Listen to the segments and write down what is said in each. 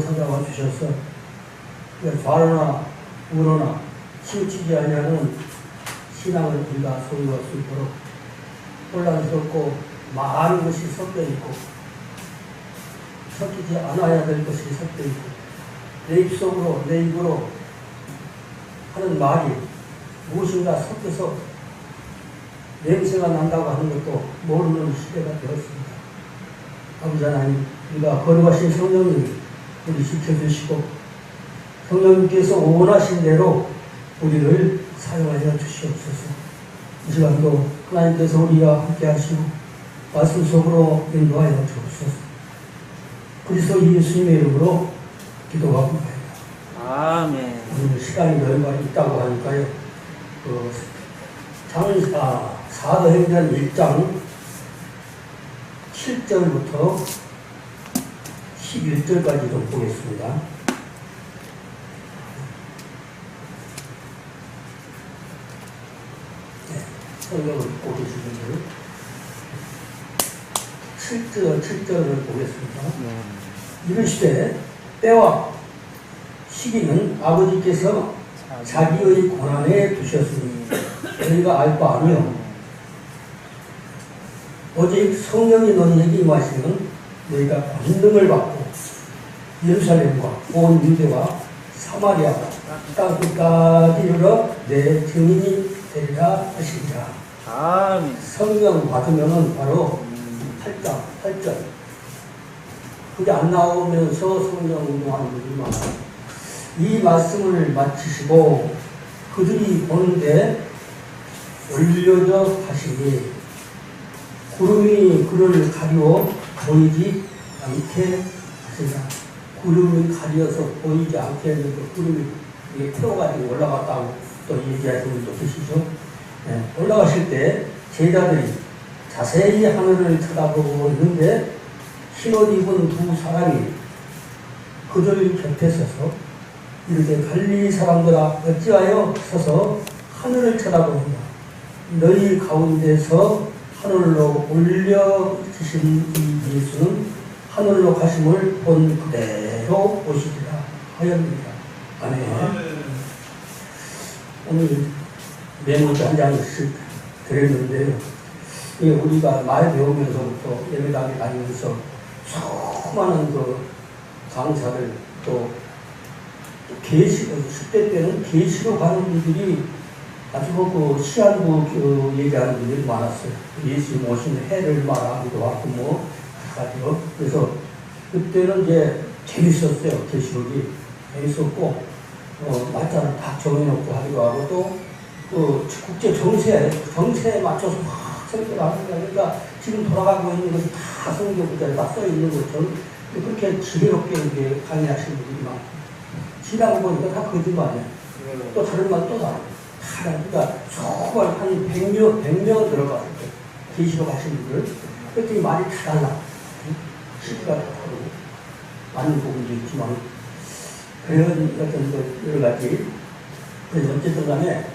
찾아와 주셔서 좌로나 우로나 치우치지 아니하는 신앙을 우리가 소유할 수 있도록 혼란스럽고 많은 것이 섞여 있고 섞이지 않아야 될 것이 섞여 있고 내 입속으로 내 입으로 하는 말이 무엇인가 섞여서 냄새가 난다고 하는 것도 모르는 시대가 되었습니다. 아버지 하나님, 우리가 거룩하신 성령님 우리 지켜주시고 성령님께서 원하신 대로 우리를 사용하여 주시옵소서. 이 시간도 하나님께서 우리와 함께 하시고 말씀 속으로 인도하여 주옵소서. 그리스도 예수님의 이름으로 기도하고 있습니다. 아멘. 오늘 시간이 여유가 있다고 하니까요. 사도행전 1장 7절부터 11절까지 좀 보겠습니다. 네, 성경을 보고 계시는 분 7절을 보겠습니다. 이르시되 때와 시기는 아버지께서 자기의 고난에 두셨으니 너희가 알 바 아니요 오직 성령이 너희에게 임하시면 너희가 권능을 받고 예루살렘과 온 유대와 사마리아와 땅 끝까지 이르러 내 증인이 되리라 하시니라. 아멘. 성령 받으면은 바로 8절 그게 안 나오면서 성령 운동하는 분들이 많아요. 이 말씀을 마치시고 그들이 보는데 올려져 가시니 구름이 그를 가리워 보이지 않게 하시니라. 구름이 가려서 보이지 않게 했는데 구름이 태워가지고 올라갔다고 또 얘기하시는 분도 계시죠. 네, 올라가실 때 제자들이 자세히 하늘을 쳐다보고 있는데 흰옷 입은 두 사람이 그들 곁에 서서 이렇게 갈릴리 사람들아 어찌하여 서서 하늘을 쳐다보는가. 너희 가운데서 하늘로 올려주신 이 예수는 하늘로 가심을 본 그대로 오시리라 하였습니다. 아멘. 오늘 메모지 한 장씩 드렸는데요. 우리가 말 배우면서부터 예배당에 다니면서 수많은 그 강사들 또 계시로 10대 때는 계시로 가는 분들이 아주 그 시한부 얘기하는 분들이 많았어요. 예수님 오신 해를 말하기도 하고 뭐 가지고 그래서 그때는 이제 재밌었어요. 계시록이 재밌었고 말자를 다 정해놓고 하기도 하고 또 그 국제 정세에 맞춰서 막 설교를 하니까 그러니까 지금 돌아가고 있는 것이 다 성경구절에 다 써 있는 것처럼 그렇게 지혜롭게 이렇게 강의하시는 분들이 많고 지나고 보니까 다 거짓말이야. 또 다른 말 또 다르고 다 그러니까 정말 한 100명 들어갔을 때 계시록 하신 분들 그랬더니 말이 다 달라. 시기가 다 다르고 많은 부분도 있지만 그런 어떤 여러 가지 그래서 어쨌든 간에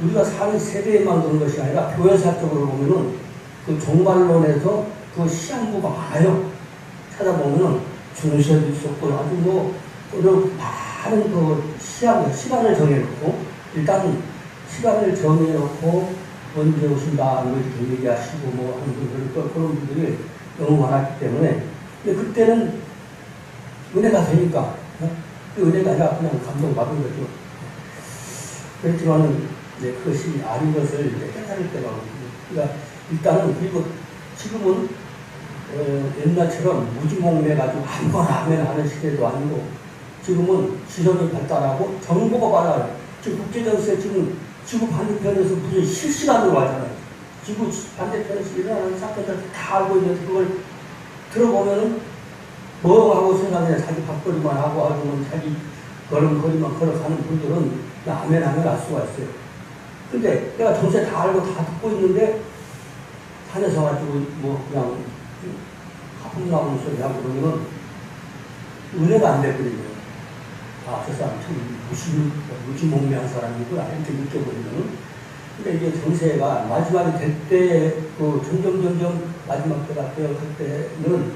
우리가 사는 세대에만 그런 것이 아니라 교회사적으로 보면은 그 종말론에서 그 시한부가 많아요. 찾아보면은 중세도 있었고 아주 많은 그 시간을 정해놓고 일단 시간을 정해놓고 언제 오신다 이렇게 얘기하시고 뭐 하는 분들 그런 분들이 너무 많았기 때문에 근데 그때는 은혜가 되니까 그 은혜가 아니라 그냥 감동받은 거죠. 그렇지만은 이제 그것이 아닌 것을 이제 깨달을 때가 오거든요. 그러니까 일단은 그리고 지금은 옛날처럼 무지몽매가지고 아무거나 하면 하는 시대도 아니고 지금은 시선이 발달하고 정보가 많아요. 지금 국제정세 지구 반대편에서 무슨 실시간으로 하잖아요. 지구 반대편에서 일어나는 사건들 다 알고 있는데 그걸 들어보면은 뭐 하고 생각해 자기 밥벌이만 하고 하고는 자기 걸음걸이만 걸어가는 분들은 아멘 알 수가 있어요. 근데 내가 전체 다 알고 다 듣고 있는데 산에서 가지고 뭐 그냥 하품 나오는 소리 하고 그러면 은혜가 안 되거든요. 아, 저 사람 참 무지몽매한 사람이구나 이렇게 느껴버리면. 근데 이게 정세가 마지막이 될 때, 점점 마지막 때가 되어갈 때는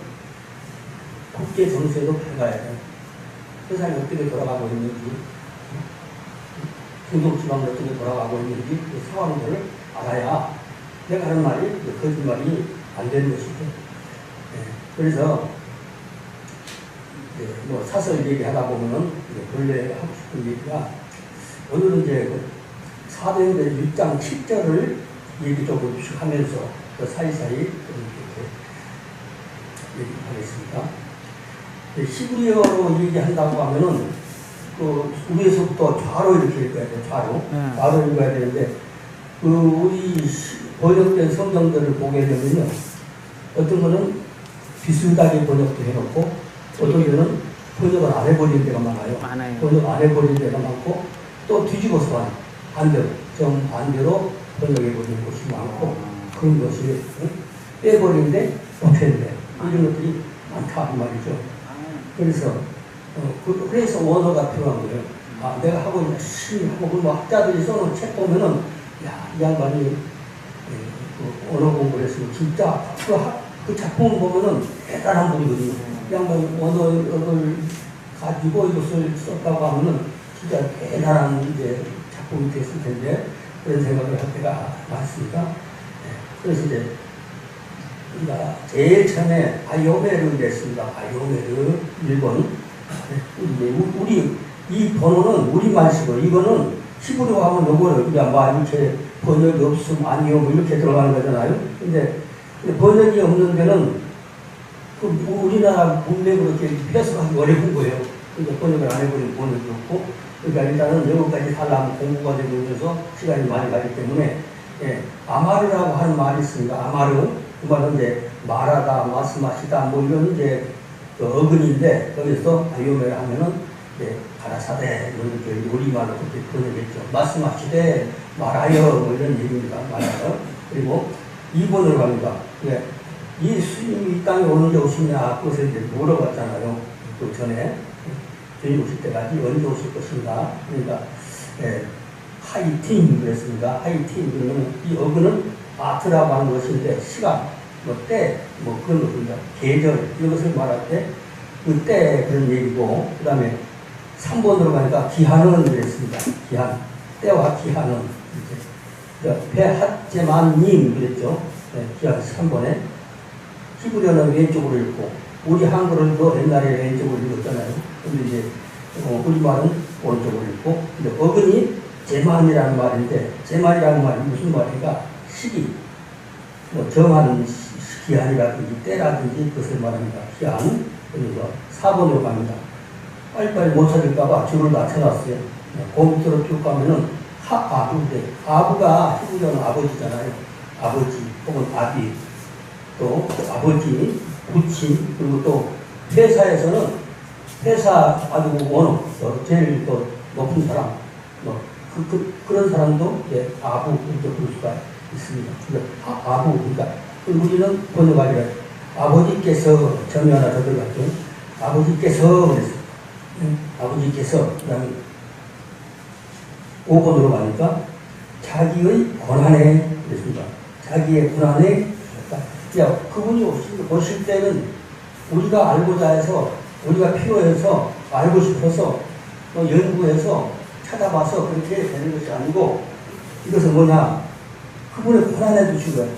국제 정세도 밝아야 돼. 세상이 어떻게 돌아가고 있는지, 중동지방이 어떻게 돌아가고 있는지 그 상황들을 알아야 내가 하는 말이 거짓말이 안 되는 것이죠. 네. 그래서 뭐 사설 얘기하다 보면은 본래 하고 싶은 얘기가 오늘은 이제 그 사도행전 6장 7절을 얘기 조금씩 하면서 그 사이사이 좀 이렇게 얘기하겠습니다. 히브리어로 얘기한다고 하면은 그 위에서부터 좌로 이렇게 읽어야 돼요. 좌로 읽어야 되는데 그 우리 번역된 성경들을 보게 되면요, 어떤 거는 비슷하게 번역도 해놓고 어떤 데는 번역을 안 해버린 데가 많아요. 번역 안 해버린 데가 많고 또 뒤집어서 반대로 정반대로 번역해버린 곳이 많고 그런 것이 빼버린데 없앤데 이런 것들이 많다 이 말이죠. 그래서 그래서 원어가 필요한 거예요. 아, 내가 하고 열심히 하고 뭐 학자들이 써놓은 책 보면은 야, 이 양반이 그 언어 공부를 했으면 진짜 그 작품을 보면은 대단한 분이거든요. 이 양반이 언어를 가지고 이것을 썼다고 하면은 진짜 대단한 이제 작품이 됐을 텐데 그런 생각을 할 때가 많습니다. 그래서 이제 우리가 제일 처음에 바이오메르를 냈습니다. 바이오메르 1번. 우리 이 번호는 우리말식으로 이거는 히브리어 하면 요거는 그냥 뭐 이렇게 번역이 없음 아니요 뭐 이렇게 들어가는 거잖아요. 근데 번역이 없는 데는 그 우리나라 문맥으로 이렇게 해석하기 어려운 거예요. 그러니까 번역을 안 해버리면 번역이 없고 그러니까 일단은 여기까지 하려면 공부가 되고 있어서 시간이 많이 가기 때문에 아마르라고 하는 말이 있습니다. 아마르 그 말은 이제 말하다, 말씀하시다, 뭐 이런 이제 그 어근인데, 거기서 바이오메르 하면은 이제 가라사대, 이렇게 우리말로 그렇게 번역했죠. 말씀하시되, 말하여, 뭐 이런 얘기입니다. 말하여. 그리고 2번으로 갑니다. 이 스님이 이 땅에 언제 오시냐, 그것을 이제 물어봤잖아요. 그 전에. 주님 오실 때까지 언제 오실 것인가. 그러니까, 하이틴 그랬습니다. 하이틴 그러면 이 어근은 아트라고 하는 것인데 시간, 뭐 때, 뭐 그런 것입니다. 계절 이것을 말할 때 그 때 그런 얘기고 그 다음에 3번으로 가니까 기한은 그랬습니다. 기한, 때와 기한은 이렇게 배핫제만님 그랬죠. 기한 3번에 히브리어는 왼쪽으로 읽고 우리 한글은 더 옛날에 왼쪽으로 읽었잖아요. 근데 이제 우리말은 오른쪽으로 읽고 근데 어근이 제만이라는 말인데 제만이라는 말이 무슨 말인가? 시기, 뭐 정한 기한이라든지 때라든지 그것을 말합니다. 기한. 그래서 4번으로 갑니다. 빨리빨리 못 찾을까봐 줄을 낮춰놨어요. 그 밑으로 쭉 가면은 아부인데 아부가 히브리어는 아버지잖아요. 아버지 혹은 아비 또 아버지, 부친 그리고 또 회사에서는 회사 아주 원어 제일 또 높은 사람 뭐 그런 사람도 아부 이렇게 부를 수가 있습니다. 아부, 그러니까 우리는 번역하기를 아버지께서 점이 하나 더 들어갔죠. 아버지께서 그랬어요. 아버지께서 그 다음에 5번으로 가니까 자기의 권한에 그랬습니다. 자기의 권한에 야, 그분이 오실 때는 우리가 알고자 해서 우리가 필요해서 알고 싶어서 연구해서 찾아봐서 그렇게 되는 것이 아니고 이것은 뭐냐? 그분의 권한에 두신 거예요.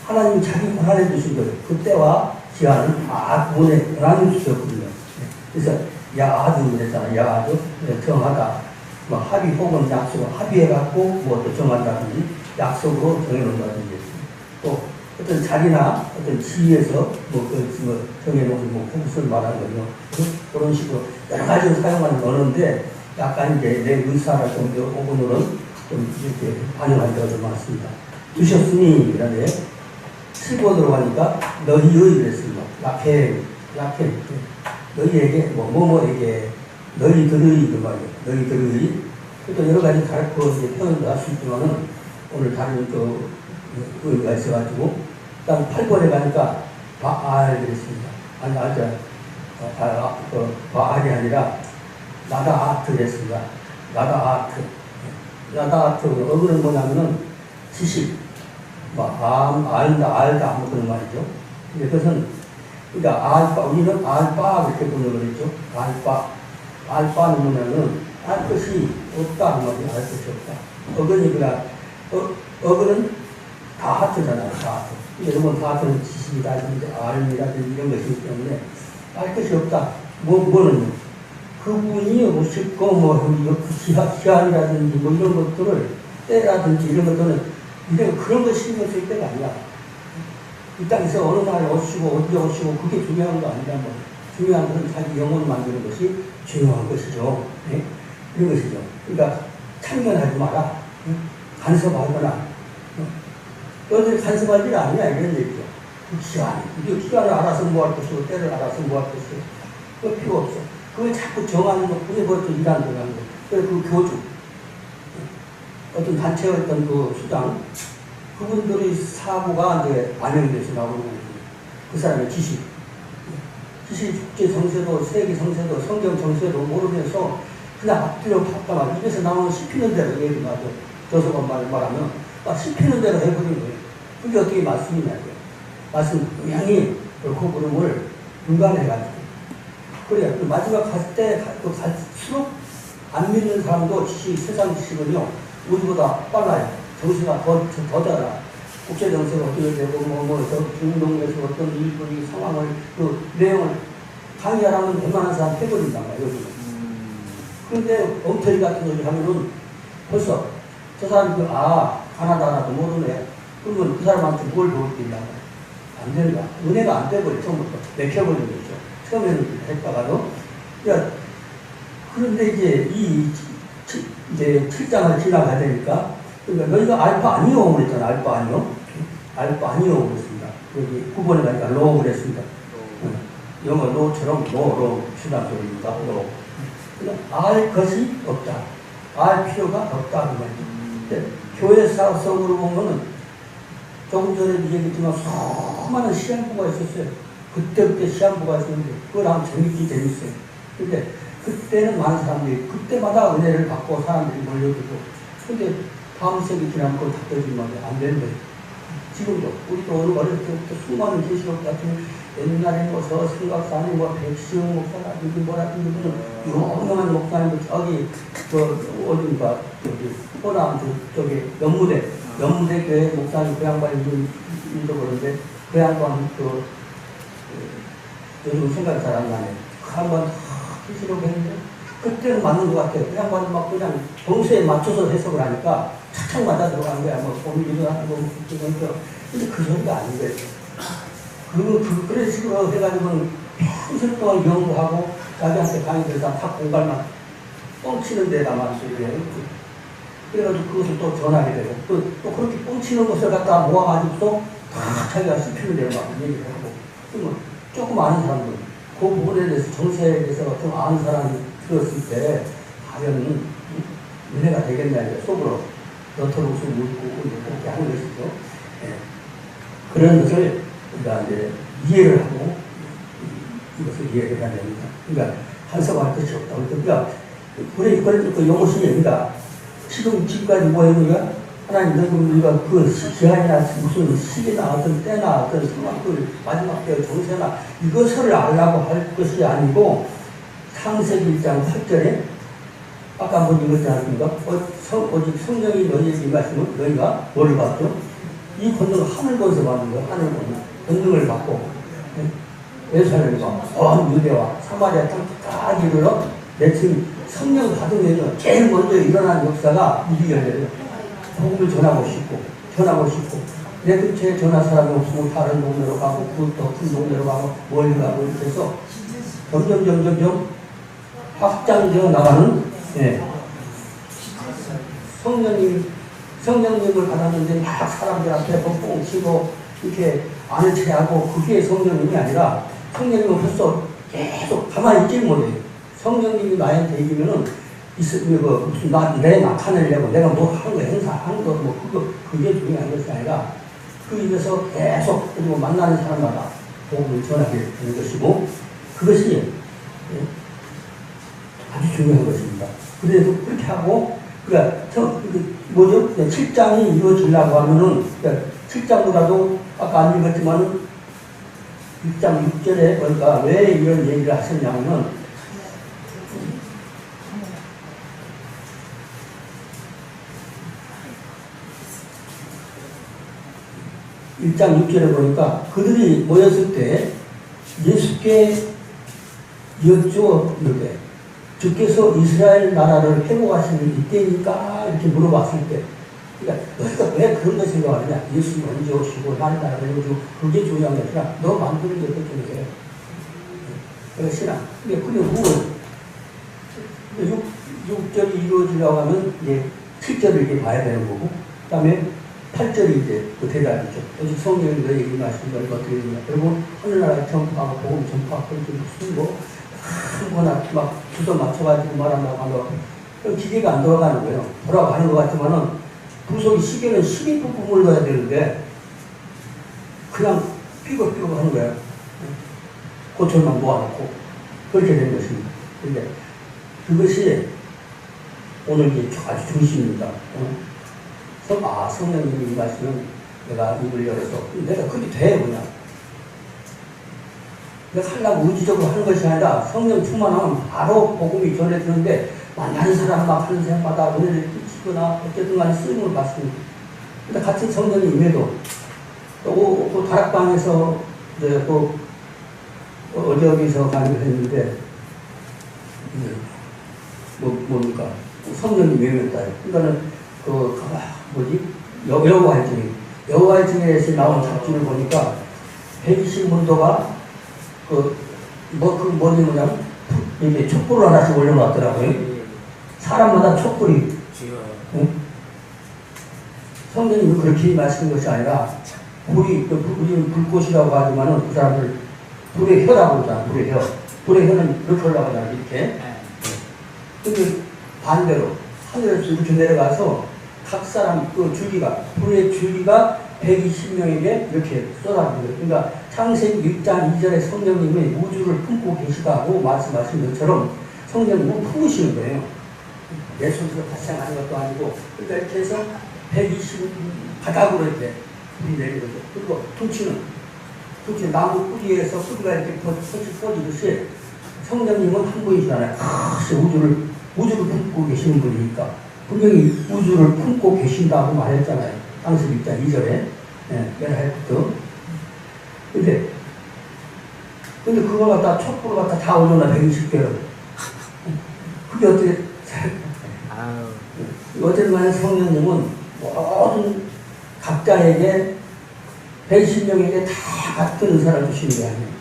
하나님이 자기 권한에 두신 거예요. 그때와 기한은 다 그분의 권한을 주셨거든요. 그래서 야아드 그랬잖아요. 야아드 정하다. 뭐 합의 혹은 약속을 합의해갖고 뭐 또 정한다든지 약속으로 정해놓는다든지 또 어떤 자리나 어떤 지위에서 정해놓은 그것을 말하는 거죠. 그런 식으로 여러 가지로 사용하는 언어인데 약간 이제 내 의사를 좀 오늘은 좀 이렇게 반영한 데가 좀 많습니다. 두셨으니 이라네 7번으로 가니까 너희의 그랬습니다. 라켈 너희에게 뭐뭐에게 너희들의 그 말이에요. 너희들의 또 여러 가지 가르쳐 표현도 할 수 있지만은 오늘 다른 그 의미가 있어가지고 그다음 8번에 가니까 바알 그랬습니다. 바알이 아니라 나다아트 그랬습니다. 나다아트 어그는 뭐냐면은 지식 알다 뭐 그런 말이죠. 근데 그것은 그러니까 알파, 우리는 알파 이렇게 번역을 했죠. 알파 누구냐면 알 것이 없다 그 말이야. 알 것이 없다. 어근이 그냥 어근은 다 하트잖아요. 다 하트. 여러분 다 하트는 지식이라든지 알이라든지 이런 것이기 때문에 알 것이 없다. 뭐는요? 그분이 오실고 뭐 기한이라든지 뭐 이런 것들을 때라든지 이런 것들은 이런 그런 거 신경 쓸 때가 아니야. 이 땅에서 어느 날 오시고 어디에 오시고 그게 중요한 거 아니란 말이야. 중요한 것은 자기 영혼을 만드는 것이 중요한 것이죠. 네? 이런 것이죠. 그러니까 참견하지 마라. 간섭하거나 너희들 간섭할 일 아니야 이런 얘기죠. 그 기간을 알아서 뭐 할 것이고 때를 알아서 뭐 할 것이고 그거 필요 없어. 그걸 자꾸 정하는 것 그게 벌써 일 안 들어가는 거예요. 그래서 그 교주 어떤 단체의 어떤 그 수장 그분들의 사고가 이제 반영돼서 나오는 거예요. 그 사람의 지식 국제 정세도 세계 정세도 성경 정세도 모르면서 그냥 앞뒤로 팠다가 입에서 나오는 씹히는 대로 얘기를 하죠. 저서가 말하면 막 씹히는 대로 해버리는 거예요. 그게 어떻게 말씀이냐고요. 말씀 영향이 그 구름을 분간해가지고 그래요. 그 마지막 갈 때 갈수록 안 믿는 사람도 세상 지식은요 우리보다 빨라요. 정세가 더 달라. 국제 정세가 어떻게 되고 중동에서 어떤 일본이 상황을 그 내용을 강의하라면 웬만한 사람 해버린단 말이에요. 여기는. 그런데 엉터리 같은 소리 하면은 벌써 저 사람이 가나다라도 모르네. 그러면 그 사람한테 뭘 배울 게 있나 말이에요. 안 되는 거야. 은혜가 안 되버려. 처음부터 맥혀버리는 거죠. 처음에는 했다가도. 그러니까 그런데 이제 7장을 지나가야 되니까 그러니까 너희가 알파 아니오 그랬잖아. 알파 아니오. 알파 아니오 그랬습니다. 여기 9번에 가니까 로 그랬습니다. 영어 로처럼 로 수단 소리입니다. 로. 알 것이 없다. 알 필요가 없다. 그 말이죠. 교회 사업성으로 보면은 조금 전에 얘기했지만 수많은 시한부가 있었어요. 그때 시한부가 있었는데 그걸 하면 재밌어요. 근데 그때는 많은 사람들이 그때마다 은혜를 받고 사람들이 몰려들고 근데 다음 세기 지나면 그걸 다 떠주면 안 되는 거예요. 지금도 우리도 어릴 때부터 수많은 계시록 같은 옛날에 뭐 서생각사님 백시영 목사라든지 뭐라든지 무슨 유명한 목사님도 저기 어딘가 저기 호남 저기 연무대 교회 목사님 그 양반이 읽어보는데 그 양반 요즘 생각이 잘 안 나네. 그 양반 계시록 했는데 그때는 맞는 것 같아요. 그 양반은 막 그냥 동세에 맞춰서 해석을 하니까 착착 맞아 들어가는 거야. 뭐 고민이도 하고 근데 그 소리가 아닌 거예요. 그런 식으로 해가지고는 평생 동안 연구하고 자기한테 강의들 다 공갈만 뻥치는 데다만 소리를 해요. 그래가지고 그것을 또 전하게 되고 또 그렇게 뻥치는 것을 갖다 모아가지고 또 다 자기가 씹히는 대로 막 얘기를 하고 그러면 조금 아는 사람들 그 부분에 대해서 정세에 대해서 좀 아는 사람이 들었을 때 과연 은혜가 되겠나 이제 속으로 너털 웃음 웃고 그렇게 하는 것이죠. 예. 그런 것을 우리가 이제 이해를 하고 이것을 이해를 해야 됩니다. 그러니까 한섭할 것이 없다. 그러니까 우리 그 용어시입니다. 지금까지 뭐예요? 하나님 우리가 그 기한이나 무슨 시기나 어떤 때나 어떤 상황들 마지막 때 정세나 이것을 알라고 할 것이 아니고 창세기 1장 8절에 아까 한번 읽었지 않습니까? 오직 성령이 너희에게 임하시면 너희가 뭐를 받죠? 이 권능을 하늘 건서 받는 거예요. 하늘 권능을 받고 예루살렘과 유대와 사마리아 땅 다 이르러 내친 성령 받으면 제일 먼저 일어난 역사가 일이 열려요. 복음을 전하고 싶고 내 근처에 전할 사람이 없으면 다른 동네로 가고 더 큰 동네로 가고 멀리 가고 이렇게 해서 점점 확장되어 나가는 성령님을 받았는데 막 사람들 앞에 뻥뻥 치고 이렇게 아는 체하고 그게 성령님이 아니라 성령님은 벌써 계속 가만히 있지 못해요. 성령님이 나한테 이기면은 무슨 내 나타내려고 내가 뭐 하는 거 행사하는 거 뭐 그게 중요한 것이 아니라 그 입에서 계속 그리고 만나는 사람마다 복음을 전하게 되는 것이고 그것이 아주 중요한 것입니다. 그래도 그렇게 하고 그러니까 뭐죠? 7장이 이루어지려고 하면은 그러니까 7장보다도 아까 안 읽었지만은 1장 6절에 그러니까 왜 이런 얘기를 하셨냐면은 1장 6절에 보니까 그들이 모였을 때 예수께 여쭈어 이렇게 주께서 이스라엘 나라를 회복하시는 이때니까 이렇게 물어봤을 때 그러니까 너희가 왜 그런 걸 생각하느냐 예수님 언제 오시고 나의 나라를 회복하시고 그게 중요한 게 아니라 너 만드는 게 어떻게 해 그러니까 신앙 근데 그게 후원 6절이 이루어지려고 하면 이제 7절을 이렇게 봐야 되는 거고 그 다음에 8절이 이제 그 대답이죠. 오직 성경이 너희 얘기하시는 걸 어떻게 되냐. 여러분, 하늘나라에 전파하고 복음 전파하고 무슨 뭐, 아무거나 막 주소 맞춰가지고 말한다고 하면 그럼 기계가 안 돌아가는 거예요. 돌아가는 것 같지만은 부속이 시계는 12부품을 넣어야 되는데 그냥 삐걱삐걱 하는 거예요. 고철만 모아놓고 그렇게 된 것입니다. 근데 그것이 오늘 이제 아주 중심입니다. 성령님이 임하시면 내가 입을 열어서 내가 그게 돼 그냥 내가 하려고 의지적으로 하는 것이 아니라 성령 충만하면 바로 복음이 전해지는데 만나는 사람 막 하는 사람마다 은혜를 끼치거나 어쨌든 간에 쓰임을 받습니다. 근데 같은 성령이 임해도 또 그 다락방에서 이제 또 어디 어디서 강의를 했는데 뭡니까 성령이 외면다. 그러니까는 그 여호와의 증인 여호와의 증인에서 나온 잡지를 보니까 120문도가 뭐냐면 이게 촛불을 하나씩 올려놨더라고요. 사람마다 촛불이 응? 성령님이 그렇게 말씀한 것이 아니라 우리는 불꽃이라고 하지만은 그 사람을 불의 혀라고 그러잖아. 불의 혀. 불의 혀는 이렇게 올라가잖아. 이렇게. 근데 반대로 하늘에서 이렇게 내려가서 각 사람 그 줄기가 불의 줄기가 120명에게 이렇게 쏟아집니다. 그러니까 창세기 1장 2절에 성령님이 우주를 품고 계시다고 말씀하신 것처럼 성령님은 품으시는 거예요. 내 손으로 발생하는 것도 아니고 그러니까 이렇게 해서 120 바닥으로 이렇게 불이 내리는 거죠. 그리고 퉁치는 나무 뿌리에서 뿌리가 이렇게 퍼지듯이 성령님은 한 분이시잖아요. 우주를 품고 계시는 분이니까 분명히 우주를 품고 계신다고 말했잖아요. 창세기 1장 2절에 맨 할부터. 근데 그거 갖다 촛불을 갖다 다 올려놔 120개를. 그게 어떻게 어쨌든 간에 성령님은 모든 각자에게 120명에게 다 같은 은사를 주시는 게 아니에요.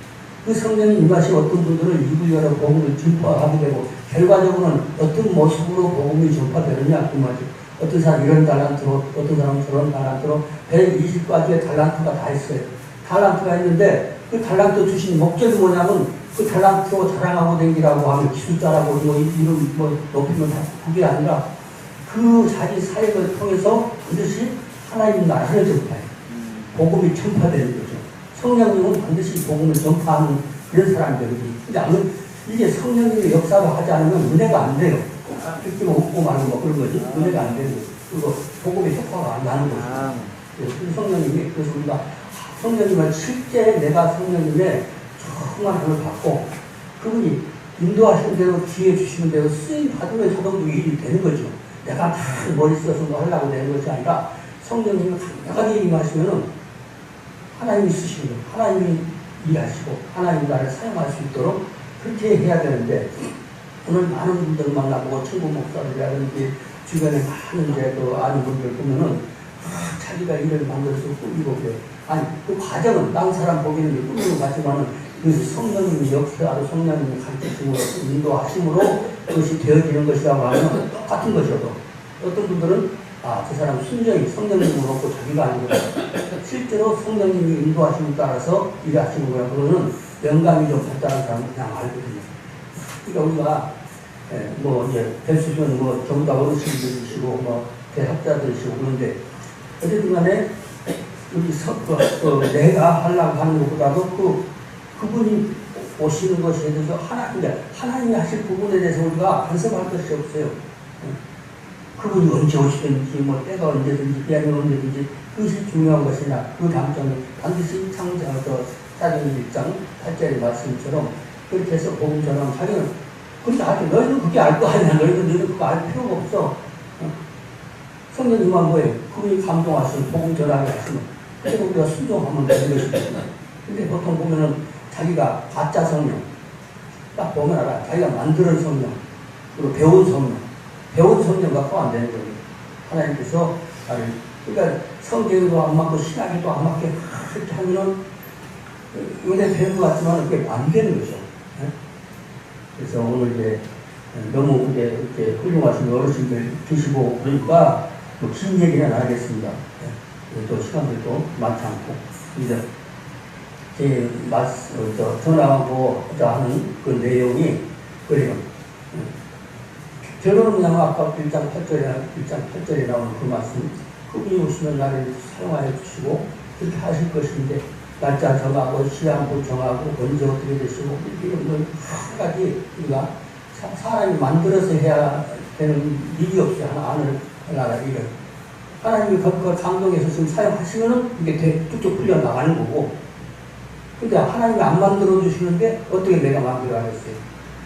그 성령님 임하신 어떤 분들은 입을 열어 복음을 전파하게 되고 결과적으로는 어떤 모습으로 복음이 전파되느냐 그 말이죠. 어떤 사람 이런 달란트로 어떤 사람은 저런 달란트로 120가지의 달란트가 다 있어요. 달란트가 있는데 그 달란트 주신 목적이 뭐냐면 그 달란트로 자랑하고 다니라고 하면 기술자라고 이름 높이면 다 그게 아니라 그 자기 사역을 통해서 반드시 하나님 나라를 전파해요. 복음이 전파되는 거죠. 성령님은 반드시 복음을 전파하는 그런 사람들이거든요. 근데 이게 성령님의 역사를 하지 않으면 은혜가 안 돼요. 듣기만 웃고 말고 뭐 그런 거지. 은혜가 안 되고 그리고 복음의 효과가 안 나는 거죠. 성령님이 그래서 우리가 성령님을 실제 내가 성령님의 충만함을 받고 그분이 인도하시는 대로 기회 주시는 대로 쓰임 받으면 자동으로 일이 되는 거죠. 내가 다 머리 써서 뭐 하려고 되는 것이 아니라 성령님이 강력하게 임하시면은 하나님이 쓰시는 거예요. 하나님이 일하시고 하나님 나를 사용할 수 있도록 그렇게 해야 되는데 오늘 많은 분들 만나보고 친구 목사들이라든지 주변에 많은 이제 그 아는 분들 보면은 자기가 일을 만들어서 꾸미고 그래. 아니 그 과정은 다른 사람 보기에는 꾸미는 것 같지만은 그 성령님의 역사로 성령님의 가르치심으로 인도하심으로 그것이 되어지는 것이라고 하면 똑같은 것이어도 어떤 분들은 저 사람 순전히 성령님을 얻고 자기가 아니고 실제로 성령님이 인도하심에 따라서 일하시는 거야. 그거는 영감이 좀 됐다는 사람은 그냥 알거든요. 그러니까 우리가 뭐 이제 뵐수있으면 뭐 전부 다 어르신들이시고 뭐 대학자들이시고 그런데 어쨌든 간에 우리 내가 하려고 하는 것보다도 그분이 오시는 것에 대해서 하나님이 하실 부분에 대해서 우리가 간섭할 것이 없어요. 그분이 언제 오시든지 뭐 때가 언제든지 비하면 언제든지 그것이 중요한 것이나 그 다음점은 반드시 사도행전 1장 8절의 말씀처럼 그렇게 해서 복음 전하면 자기는 그렇게 알지. 너희는 그렇게 알 거 아니야. 너희는 그거 알 필요가 없어. 성령님은 뭐예요? 그분이 감동하시면 복음 전하게 하시면 그래서 우리가 순종하면 되는 것이거든요. 근데 보통 보면은 자기가 가짜 성령 딱 보면 알아. 자기가 만드는 성령 그리고 배운 성령 갖고 안 되는 거예요. 하나님께서 그러니까 성경도 안 맞고 신학에도 안 맞게 그렇게 하면은 은혜 되는 것 같지만 그게 안 되는 거죠. 그래서 오늘 이제 너무 이렇게 훌륭하신 어르신들 계시고 그러니까 뭐 긴 얘기는 안 하겠습니다. 또 시간들도 많지 않고 이제 제 전하고자 하는 그 내용이 그래요. 결혼은 그냥 아까 1장 8절에 나오는 그 말씀 그분이 오시면 나를 사용하여 주시고 그렇게 하실 것인데 날짜 정하고 시한부 정하고 언제 어떻게 되시고 이런 건 한 가지 우리가 사람이 만들어서 해야 되는 일이 없이 안을 하나가 이런 하나님이 그걸 감동해서 지금 사용하시면은 이게 쭉쭉 풀려 나가는 거고 근데 하나님이 안 만들어 주시는데 어떻게 내가 만들어 하겠어요?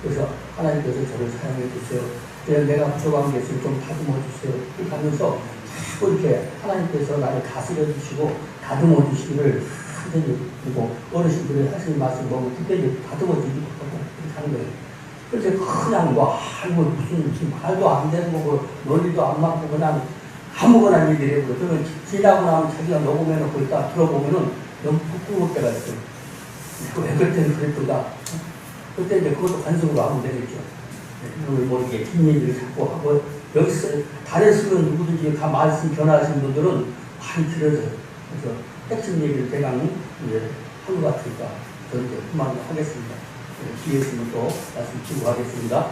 그래서 하나님께서 저를 사용해 주세요. 그래서 내가 부족한 게 있으면 좀 다듬어 주세요. 이렇게 하면서 자꾸 이렇게 하나님께서 나를 다스려 주시고 다듬어 주시기를 그리고 어르신들이 하시는 말씀 보면 그때 다듬어 주기도 하고 그렇게 하는 거예요. 그래서 그냥 무슨 말도 안 되는 거고 논리도 안 맞고 그냥 아무거나 얘기를 해버려. 그러면 지나고 나면 자기가 녹음해놓고 있다 들어보면은 너무 부끄러울 때가 있어요. 왜 그때는 그랬던가. 그때 이제 그것도 간섭으로 하면 되겠죠. 뭐 이렇게 긴 얘기를 자꾸 하고 여기서 다른 쓰면 누구든지 다 말씀 변화하신 분들은 많이 길어져요. 그래서 핵심 얘기를 대강 이제 한 것 같으니까 저는 이제 그만하겠습니다. 기회 있으면 또 말씀 드리고 하겠습니다.